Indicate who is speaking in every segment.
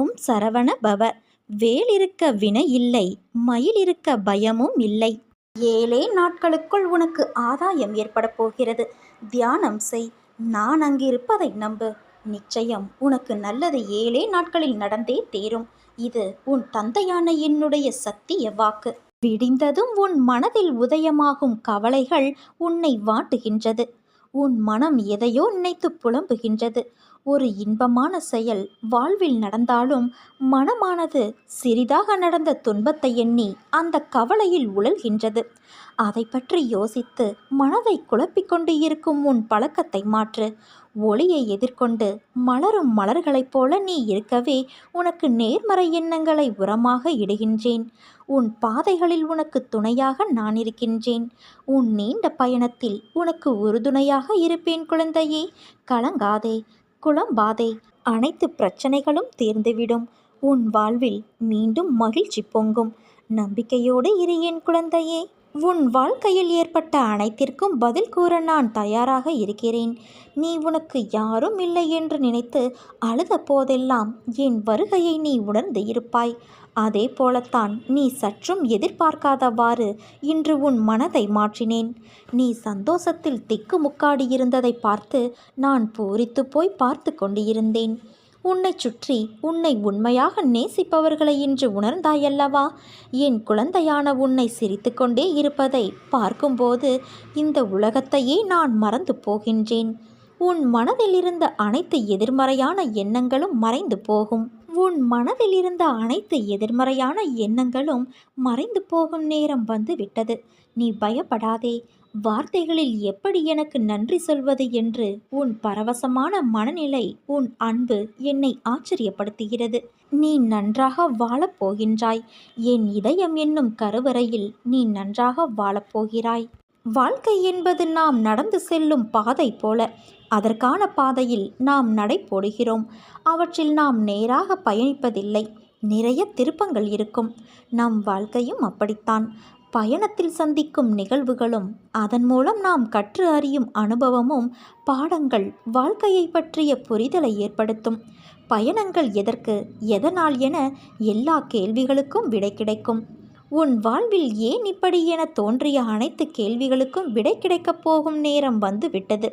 Speaker 1: ஓம் சரவண பவ. வேல் இருக்க வினை இல்லை, மயில் இருக்க பயமும் இல்லை. 7 நாட்களுக்குள் உனக்கு ஆதாயம் ஏற்பட போகிறது. தியானம் செய், நான் அங்கிருப்பதை நம்பு. நிச்சயம் உனக்கு நல்லது 7 நாட்களில் நடந்தே தீரும். இது உன் தந்தையான என்னுடைய சத்திய வாக்கு. விடிந்ததும் உன் மனதில் உதயமாகும் கவலைகள் உன்னை வாட்டுகின்றது. உன் மனம் எதையோ நினைத்து புலம்புகின்றது. ஒரு இன்பமான செயல் வாழ்வில் நடந்தாலும் மனமானது சிறிதாக நடந்த துன்பத்தை எண்ணி அந்த கவலையில் உழல்கின்றது. அதை பற்றி யோசித்து மனதை குழப்பிக்கொண்டு இருக்கும் உன் பழக்கத்தை மாற்று. ஒளியை எதிர்கொண்டு மலரும் மலர்களைப் போல நீ இருக்கவே உனக்கு நேர்மறை எண்ணங்களை உரமாக இடுகின்றேன். உன் பாதைகளில் உனக்கு துணையாக நான் இருக்கின்றேன். உன் நீண்ட பயணத்தில் உனக்கு உறுதுணையாக இருப்பேன் குழந்தையே. கலங்காதே, குழம்பாதே. அனைத்து பிரச்சனைகளும் தீர்ந்துவிடும். உன் வாழ்வில் மீண்டும் மகிழ்ச்சி பொங்கும். நம்பிக்கையோடு இரு என் குழந்தையே. உன் வாழ்க்கையில் ஏற்பட்ட அனைத்திற்கும் பதில் கூற நான் தயாராக இருக்கிறேன். நீ உனக்கு யாரும் இல்லை என்று நினைத்து அழுத போதெல்லாம் என் வருகையை நீ உணர்ந்து இருப்பாய். அதே போலத்தான் நீ சற்றும் எதிர்பார்க்காதவாறு இன்று உன் மனதை மாற்றினேன். நீ சந்தோஷத்தில் திக்குமுக்காடி இருந்ததை பார்த்து நான் பூரித்து போய் பார்த்து கொண்டு இருந்தேன். உன்னை சுற்றி உன்னை உண்மையாக நேசிப்பவர்களை இன்று உணர்ந்தாயல்லவா? என் குழந்தையான உன்னை சிரித்து கொண்டே இருப்பதை பார்க்கும்போது இந்த உலகத்தையே நான் மறந்து போகின்றேன். உன் மனதில் இருந்த அனைத்து எதிர்மறையான எண்ணங்களும் மறைந்து போகும். உன் மனதில் இருந்த அனைத்து எதிர்மறையான எண்ணங்களும் மறைந்து போகும் நேரம் வந்து விட்டது. நீ பயப்படாதே. வார்த்தைகளில் எப்படி எனக்கு நன்றி சொல்வது என்று உன் பரவசமான மனநிலை, உன் அன்பு என்னை ஆச்சரியப்படுத்துகிறது. நீ நன்றாக வாழப்போகின்றாய். என் இதயம் என்னும் கருவறையில் நீ நன்றாக வாழப்போகிறாய். வாழ்க்கை என்பது நாம் நடந்து செல்லும் பாதை போல. அதற்கான பாதையில் நாம் நடை போடுகிறோம். அவற்றில் நாம் நேராக பயணிப்பதில்லை. நிறைய திருப்பங்கள் இருக்கும். நம் வாழ்க்கையும் அப்படித்தான். பயணத்தில் சந்திக்கும் நிகழ்வுகளும் அதன் மூலம் நாம் கற்று அறியும் அனுபவமும் பாடங்கள் வாழ்க்கையை பற்றிய புரிதலை ஏற்படுத்தும். பயணங்கள் எதற்கு, எதனால் என எல்லா கேள்விகளுக்கும் விடை கிடைக்கும். உன் வாழ்வில் ஏன் இப்படி என தோன்றிய அனைத்து கேள்விகளுக்கும் விடை கிடைக்கப் போகும் நேரம் வந்து விட்டது.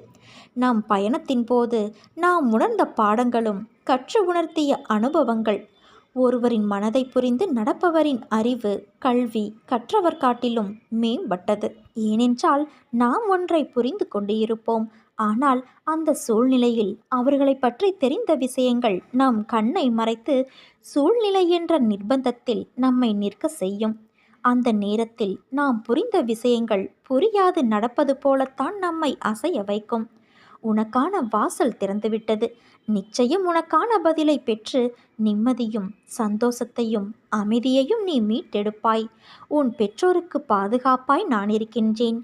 Speaker 1: நம் பயணத்தின் போது நாம் உணர்ந்த பாடங்களும் கற்று உணர்த்திய அனுபவங்கள். ஒருவரின் மனதை புரிந்து நடப்பவரின் அறிவு, கல்வி கற்றவர் காட்டிலும் மேம்பட்டது. ஏனென்றால் நாம் ஒன்றை புரிந்து கொண்டு இருப்போம். ஆனால் அந்த சூழ்நிலையில் அவர்களை பற்றி தெரிந்த விஷயங்கள் நம் கண்ணை மறைத்து சூழ்நிலை என்ற நிர்பந்தத்தில் நம்மை நிற்க செய்யும். அந்த நேரத்தில் நாம் புரிந்த விஷயங்கள் புரியாது நடப்பது போலத்தான் நம்மை அசைய வைக்கும். உனக்கான வாசல் திறந்துவிட்டது. நிச்சயம் உனக்கான பதிலை பெற்று நிம்மதியும் சந்தோஷத்தையும் அமைதியையும் நீ மீட்டெடுப்பாய். உன் பெற்றோருக்கு பாதுகாப்பாய் நான் இருக்கின்றேன்.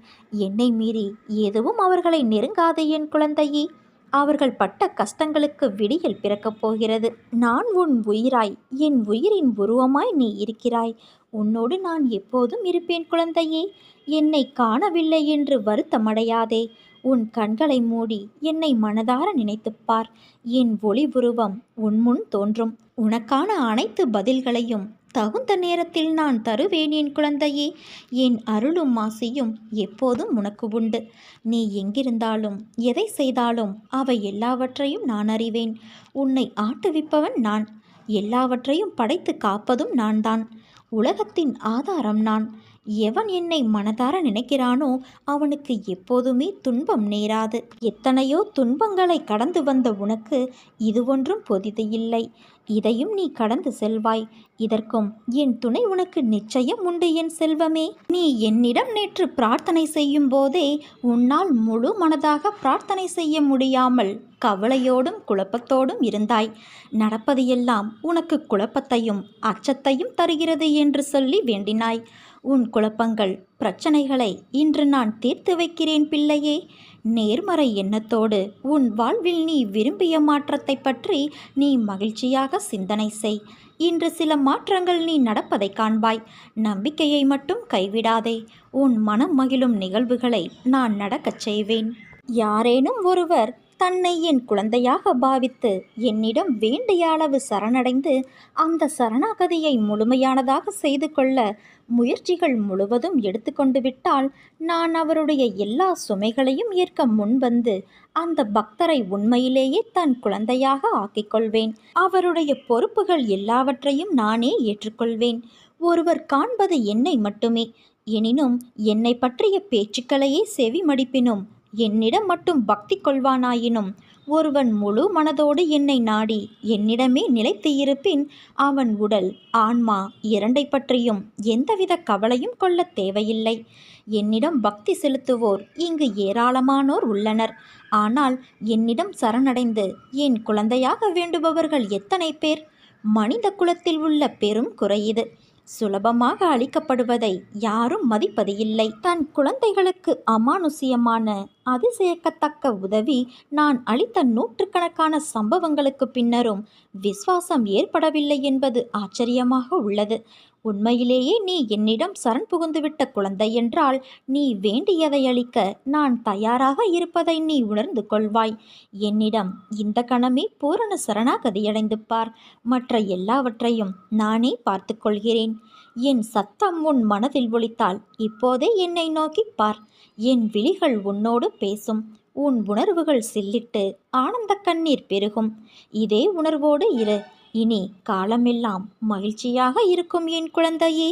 Speaker 1: என்னை மீறி எதுவும் அவர்களை நெருங்காதே என் குழந்தையே. அவர்கள் பட்ட கஷ்டங்களுக்கு விடியல் பிறக்கப் போகிறது. நான் உன் உயிராய், என் உயிரின் உருவமாய் நீ இருக்கிறாய். உன்னோடு நான் எப்போதும் இருப்பேன் குழந்தையே. என்னை காணவில்லை என்று வருத்தமடையாதே. உன் கண்களை மூடி என்னை மனதார நினைத்துப்பார். என் ஒளி உருவம் உன்முன் தோன்றும். உனக்கான அனைத்து பதில்களையும் தகுந்த நேரத்தில் நான் தருவேன் என் குழந்தையே. என் அருளும் ஆசியும் எப்போதும் உனக்கு உண்டு. நீ எங்கிருந்தாலும் எதை செய்தாலும் அவை எல்லாவற்றையும் நான் அறிவேன். உன்னை ஆட்டுவிப்பவன் நான். எல்லாவற்றையும் படைத்து காப்பதும் நான் தான். உலகத்தின் ஆதாரம் நான். எவன் என்னை மனதார நினைக்கிறானோ அவனுக்கு எப்போதுமே துன்பம் நேராது. எத்தனையோ துன்பங்களை கடந்து வந்த உனக்கு இது ஒன்றும் புதிது இல்லை. இதையும் நீ கடந்து செல்வாய். இதற்கும் என் துணை உனக்கு நிச்சயம் உண்டு என் செல்வமே. நீ என்னிடம் நேற்று பிரார்த்தனை செய்யும் போதே உன்னால் முழு மனதாக பிரார்த்தனை செய்ய முடியாமல் கவலையோடும் குழப்பத்தோடும் இருந்தாய். நடப்பது எல்லாம் உனக்கு குழப்பத்தையும் அச்சத்தையும் தருகிறது என்று சொல்லி வேண்டினாய். உன் குழப்பங்கள், பிரச்சனைகளை இன்று நான் தீர்த்து வைக்கிறேன் பிள்ளையே. நேர்மறை எண்ணத்தோடு உன் வாழ்வில் நீ விரும்பிய மாற்றத்தை பற்றி நீ மகிழ்ச்சியாக சிந்தனை செய். இன்று சில மாற்றங்கள் நீ நடப்பதை காண்பாய். நம்பிக்கையை மட்டும் கைவிடாதே. உன் மனம் மகிழும் நிகழ்வுகளை நான் நடக்கச் செய்வேன். யாரேனும் ஒருவர் தன்னை என் குழந்தையாக பாவித்து என்னிடம் வேண்டிய அளவு சரணடைந்து அந்த சரணாகதியை முழுமையானதாக செய்து கொள்ள முயற்சிகள் முழுவதும் எடுத்துக்கொண்டு விட்டால் நான் அவருடைய எல்லா சுமைகளையும் ஏற்க முன்வந்து அந்த பக்தரை உண்மையிலேயே தன் குழந்தையாக ஆக்கிக்கொள்வேன். அவருடைய பொறுப்புகள் எல்லாவற்றையும் நானே ஏற்றுக்கொள்வேன். ஒருவர் காண்பது என்னை மட்டுமே. எனினும் என்னை பற்றிய பேச்சுக்களையே செவி மடிப்பினும் என்னிடம் மட்டும் பக்தி கொள்வானாயினும் ஒருவன் முழு மனதோடு என்னை நாடி என்னிடமே நிலைத்து இருப்பின் அவன் உடல் ஆன்மா இரண்டை பற்றியும் எந்தவித கவலையும் கொள்ள தேவையில்லை. என்னிடம் பக்தி செலுத்துவோர் இங்கு ஏராளமானோர் உள்ளனர். ஆனால் என்னிடம் சரணடைந்து என் குழந்தையாக வேண்டுபவர்கள் எத்தனை பேர்? மனித குலத்தில் உள்ள பெரும் குறை இது. சுலபமாக அளிக்கப்படுவதை யாரும் மதிப்பது இல்லை. தன் குழந்தைகளுக்கு அமானுஷ்யமான அதிசயக்கத்தக்க உதவி நான் அளித்த நூற்றுக்கணக்கான சம்பவங்களுக்கு பின்னரும் விசுவாசம் ஏற்படவில்லை என்பது ஆச்சரியமாக உள்ளது. உண்மையிலேயே நீ என்னிடம் சரண் புகுந்துவிட்ட குழந்தை என்றால் நீ வேண்டியதை அளிக்க நான் தயாராக இருப்பதை நீ உணர்ந்து கொள்வாய். என்னிடம் இந்த கணமே பூரண சரணாகதியடைந்து பார். மற்ற எல்லாவற்றையும் நானே பார்த்து கொள்கிறேன். என் சத்தம் உன் மனதில் ஒலித்தால் இப்போதே என்னை நோக்கி பார். என் விழிகள் உன்னோடு பேசும். உன் உணர்வுகள் சில்லிட்டு ஆனந்த கண்ணீர் பெருகும். இதே உணர்வோடு இரு. இனி காலமெல்லாம் மகிழ்ச்சியாக இருக்கும் என் குழந்தையே.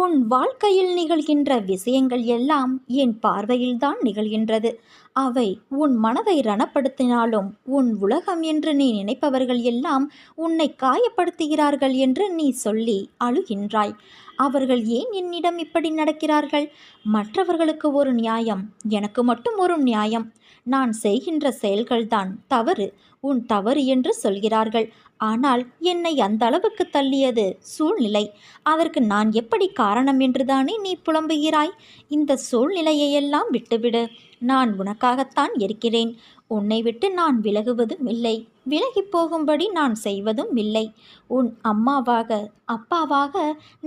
Speaker 1: உன் வாழ்க்கையில் நிகழ்கின்ற விஷயங்கள் எல்லாம் என் பார்வையில்தான் நிகழ்கின்றது. அவை உன் மனதை ரணப்படுத்தினாலும் உன் உலகம் என்று நீ நினைப்பவர்கள் எல்லாம் உன்னை காயப்படுத்துகிறார்கள் என்று நீ சொல்லி அழுகின்றாய். அவர்கள் ஏன் என்னிடம் இப்படி நடக்கிறார்கள்? மற்றவர்களுக்கு ஒரு நியாயம், எனக்கு மட்டும் ஒரு நியாயம். நான் செய்கின்ற செயல்கள்தான் தவறு, உன் தவறு என்று சொல்கிறார்கள். ஆனால் என்னை அந்த அளவுக்கு தள்ளியது சூழ்நிலை. அதற்கு நான் எப்படி காரணம் என்றுதானே நீ புலம்புகிறாய்? இந்த சூழ்நிலையெல்லாம் விட்டுவிடு. நான் உனக்காகத்தான் இருக்கிறேன். உன்னை விட்டு நான் விலகுவதும் இல்லை, விலகி போகும்படி நான் செய்வதும் இல்லை. உன் அம்மாவாக அப்பாவாக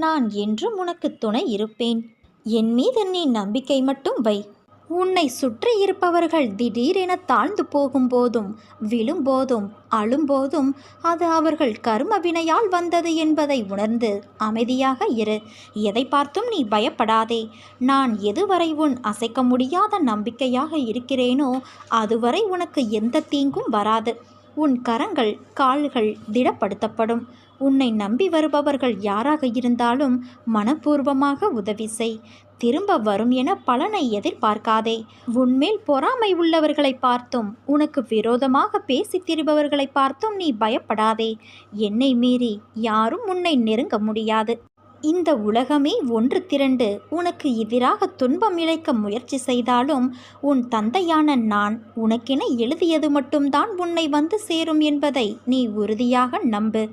Speaker 1: நான் என்றும் உனக்கு துணை இருப்பேன். என் மீது நீ நம்பிக்கை மட்டும் வை. உன்னை சுற்றி இருப்பவர்கள் திடீரென தாழ்ந்து போகும்போதும் விழும்போதும் அழும்போதும் அது அவர்கள் கர்ம வினையால் வந்தது என்பதை உணர்ந்து அமைதியாக இரு. எதை பார்த்தும் நீ பயப்படாதே. நான் எதுவரை உன் அசைக்க முடியாத நம்பிக்கையாக இருக்கிறேனோ அதுவரை உனக்கு எந்த தீங்கும் வராது. உன் கரங்கள் கால்கள் திடப்படுத்தப்படும். உன்னை நம்பி வருபவர்கள் யாராக இருந்தாலும் மனப்பூர்வமாக உதவி செய். திரும்ப வரும் என பலனை எதிர்பார்க்காதே. உன்மேல் பொறாமை உள்ளவர்களை பார்த்தும் உனக்கு விரோதமாக பேசித் திரிபவர்களை பார்த்தும் நீ பயப்படாதே. என்னை மீறி யாரும் உன்னை நெருங்க முடியாது. இந்த உலகமே ஒன்று திரண்டு உனக்கு எதிராக துன்பம் இழைக்க முயற்சி செய்தாலும் உன் தந்தையான நான் உனக்கென எழுதியது மட்டும்தான் உன்னை வந்து சேரும் என்பதை நீ உறுதியாக நம்பு.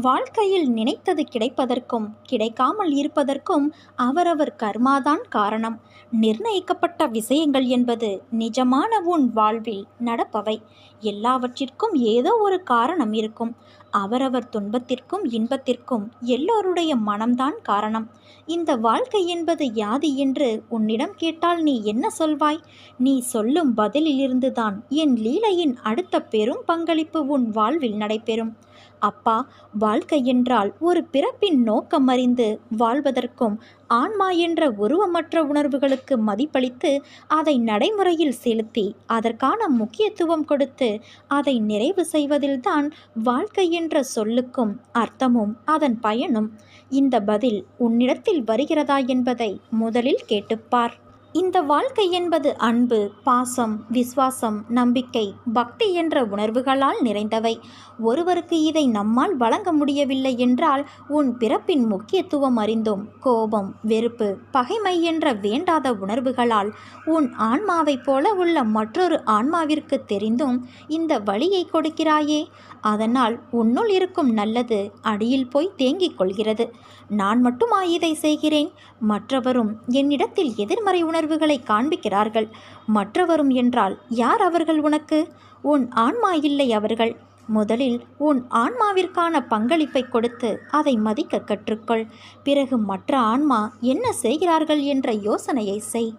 Speaker 1: வாழ்க்கையில் நினைத்தது கிடைப்பதற்கும் கிடைக்காமல் இருப்பதற்கும் அவரவர் கர்மாதான் காரணம். நிர்ணயிக்கப்பட்ட விஷயங்கள் என்பது நிஜமான உன் வாழ்வில் நடப்பவை. எல்லாவற்றிற்கும் ஏதோ ஒரு காரணம் இருக்கும். அவரவர் துன்பத்திற்கும் இன்பத்திற்கும் எல்லோருடைய மனம்தான் காரணம். இந்த வாழ்க்கை என்பது யாது என்று உன்னிடம் கேட்டால் நீ என்ன சொல்வாய்? நீ சொல்லும் பதிலிலிருந்துதான் என் லீலையின் அடுத்த பெரும் பங்களிப்பு உன் வாழ்வில் நடைபெறும். அப்பா, வாழ்க்கை என்றால் ஒரு பிறப்பின் நோக்கம் அறிந்து வாழ்வதற்கும் ஆன்மா என்ற உருவமற்ற உணர்வுகளுக்கு மதிப்பளித்து அதை நடைமுறையில் செலுத்தி அதற்கான முக்கியத்துவம் கொடுத்து அதை நிறைவு செய்வதில்தான் வாழ்க்கை என்ற சொல்லுக்கும் அர்த்தமும் அதன் பயனும். இந்த பதில் உன்னிடத்தில் வருகிறதா என்பதை முதலில் கேட்டுப்பார். இந்த வாழ்க்கை என்பது அன்பு, பாசம், விசுவாசம், நம்பிக்கை, பக்தி என்ற உணர்வுகளால் நிறைந்தவை. ஒருவருக்கு இதை நம்மால் வழங்க முடியவில்லை என்றால் உன் பிறப்பின் முக்கியத்துவம் அறிந்தும் கோபம், வெறுப்பு, பகைமை என்ற வேண்டாத உணர்வுகளால் உன் ஆன்மாவைப் போல உள்ள மற்றொரு ஆன்மாவிற்கு தெரிந்தும் இந்த வழியை கொடுக்கிறாயே. அதனால் உன்னுள் இருக்கும் நல்லது அடியில் போய் தேங்கிக் கொள்கிறது. நான் மட்டுமா இதை செய்கிறேன்? மற்றவரும் என்னிடத்தில் எதிர்மறை உணர்வுகளை காண்பிக்கிறார்கள். மற்றவரும் என்றால் யார் அவர்கள்? உனக்கு உன் ஆன்மா இல்லை அவர்கள். முதலில் உன் ஆன்மாவிற்கான பங்களிப்பை கொடுத்து அதை மதிக்க கற்றுக்கொள். பிறகு மற்ற ஆன்மா என்ன செய்கிறார்கள் என்ற யோசனையை செய்.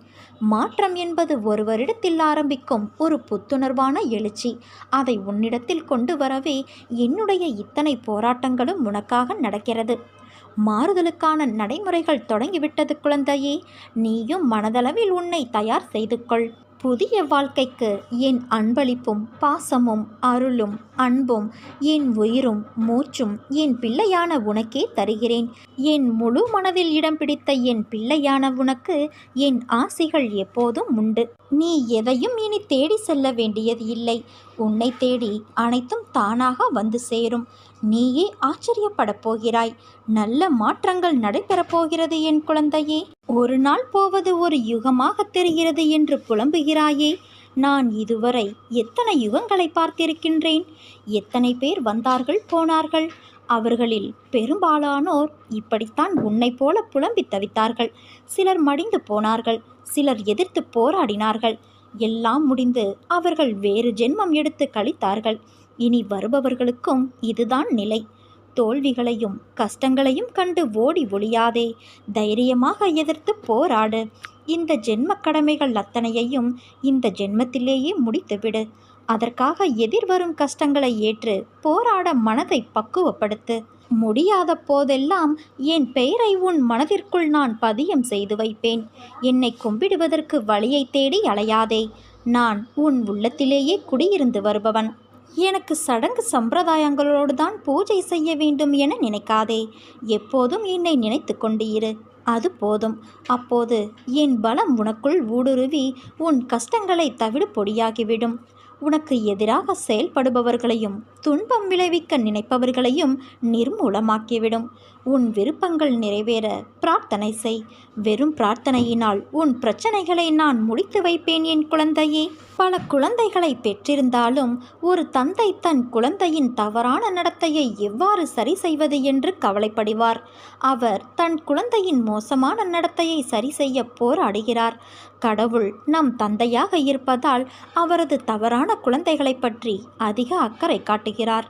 Speaker 1: மாற்றம் என்பது ஒருவரிடத்தில் ஆரம்பிக்கும் ஒரு புத்துணர்வான எழுச்சி. அதை உன்னிடத்தில் கொண்டு வரவே என்னுடைய இத்தனை போராட்டங்களும் உனக்காக நடக்கிறது. மாறுதலுக்கான நடைமுறைகள் தொடங்கிவிட்டது குழந்தையே. நீயும் மனதளவில் உன்னை தயார் செய்து கொள். புதிய வாழ்க்கைக்கு என் அன்பளிப்பும் பாசமும் அருளும் அன்பும் என் உயிரும் மூச்சும் என் பிள்ளையான உனக்கே தருகிறேன். என் முழு மனதில் இடம் பிடித்த என் பிள்ளையான உனக்கு என் ஆசிகள் எப்போதும் உண்டு. நீ எதையும் இனி தேடி செல்ல வேண்டியது இல்லை. உன்னை தேடி அனைத்தும் தானாக வந்து சேரும். நீயே ஆச்சரியப்படப் போகிறாய். நல்ல மாற்றங்கள் நடைபெறப் போகிறது என் குழந்தையே. ஒரு நாள் போவது ஒரு யுகமாக தெரிகிறது என்று புலம்புகிறாயே. நான் இதுவரை எத்தனை யுகங்களை பார்த்திருக்கின்றேன். எத்தனை பேர் வந்தார்கள் போனார்கள். அவர்களில் பெரும்பாலானோர் இப்படித்தான் உன்னை போல புலம்பி தவித்தார்கள். சிலர் மடிந்து போனார்கள், சிலர் எதிர்த்து போராடினார்கள். எல்லாம் முடிந்து அவர்கள் வேறு ஜென்மம் எடுத்து கழித்தார்கள். இனி வருபவர்களுக்கும் இதுதான் நிலை. தோல்விகளையும் கஷ்டங்களையும் கண்டு ஓடி ஒளியாதே. தைரியமாக எதிர்த்து போராடு. இந்த ஜென்ம கடமைகள் அத்தனையையும் இந்த ஜென்மத்திலேயே முடித்துவிடு. அதற்காக எதிர்வரும் கஷ்டங்களை ஏற்று போராட மனதை பக்குவப்படுத்து. முடியாத போதெல்லாம் என் பெயரை உன் மனதிற்குள் நான் பதியம் செய்து வைப்பேன். என்னை கும்பிடுவதற்கு வழியை தேடி அலையாதே. நான் உன் உள்ளத்திலேயே குடியிருந்து வருபவன். எனக்கு சடங்கு சம்பிரதாயங்களோடு தான் பூஜை செய்ய வேண்டும் என நினைக்காதே. எப்போதும் என்னை நினைத்து கொண்டு இரு. அது போதும். அப்போது என் பலம் உனக்குள் ஊடுருவி உன் கஷ்டங்களை தவிடு பொடியாகிவிடும். உனக்கு எதிராக செயல்படுபவர்களையும் துன்பம் விளைவிக்க நினைப்பவர்களையும் நிர்மூலமாக்கிவிடும். உன் விருப்பங்கள் நிறைவேற பிரார்த்தனை செய். வெறும் பிரார்த்தனையினால் உன் பிரச்சனைகளை நான் முடித்து வைப்பேன் என் குழந்தையே. பல குழந்தைகளை பெற்றிருந்தாலும் ஒரு தந்தை தன் குழந்தையின் தவறான நடத்தையை எவ்வாறு சரி செய்வது என்று கவலைப்படுவார். அவர் தன் குழந்தையின் மோசமான நடத்தையை சரி செய்ய போராடுகிறார். கடவுள் நம் தந்தையாக இருப்பதால் அவரது தவறான குழந்தைகளை பற்றி அதிக அக்கறை காட்டுகிறார்.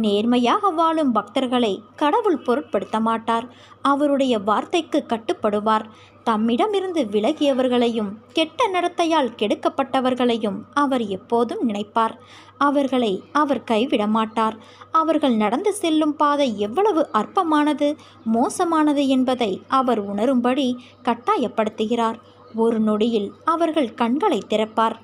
Speaker 1: நேர்மையாக வாழும் பக்தர்களை கடவுள் பொருட்படுத்த மாட்டார். அவருடைய வார்த்தைக்கு கட்டுப்படுவார். தம்மிடமிருந்து விலகியவர்களையும் கெட்ட நடத்தையால் கெடுக்கப்பட்டவர்களையும் அவர் எப்போதும் நினைப்பார். அவர்களை அவர் கைவிட மாட்டார். அவர்கள் நடந்து செல்லும் பாதை எவ்வளவு அற்பமானது, மோசமானது என்பதை அவர் உணரும்படி கட்டாயப்படுத்துகிறார். ஒரு நொடியில் அவர்கள் கண்களை திறப்பார்.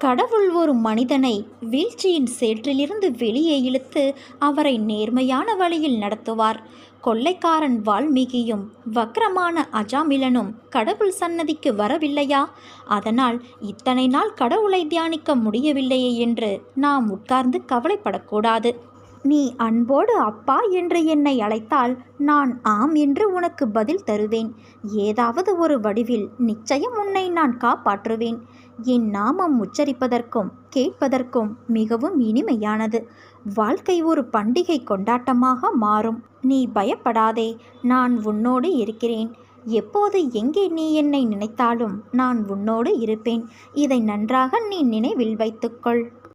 Speaker 1: கடவுள் ஒரு மனிதனை வீழ்ச்சியின் சேற்றிலிருந்து வெளியே இழுத்து அவரை நேர்மையான வழியில் நடத்துவார். கொள்ளைக்காரன் வால்மீகியும் வக்ரமான அஜாமிலனும் கடவுள் சன்னதிக்கு வரவில்லையா? அதனால் இத்தனை நாள் கடவுளை தியானிக்க முடியவில்லையே என்று நாம் உட்கார்ந்து கவலைப்படக்கூடாது. நீ அன்போடு அப்பா என்று என்னை அழைத்தால் நான் ஆம் என்று உனக்கு பதில் தருவேன். ஏதாவது ஒரு வடிவில் நிச்சயம் உன்னை நான் காப்பாற்றுவேன். என் நாமம் உச்சரிப்பதற்கும் கேட்பதற்கும் மிகவும் இனிமையானது. வாழ்க்கை ஒரு பண்டிகை கொண்டாட்டமாக மாறும். நீ பயப்படாதே. நான் உன்னோடு இருக்கிறேன். எப்போது எங்கே நீ என்னை நினைத்தாலும் நான் உன்னோடு இருப்பேன். இதை நன்றாக நீ நினைவில் வைத்துக்கொள்.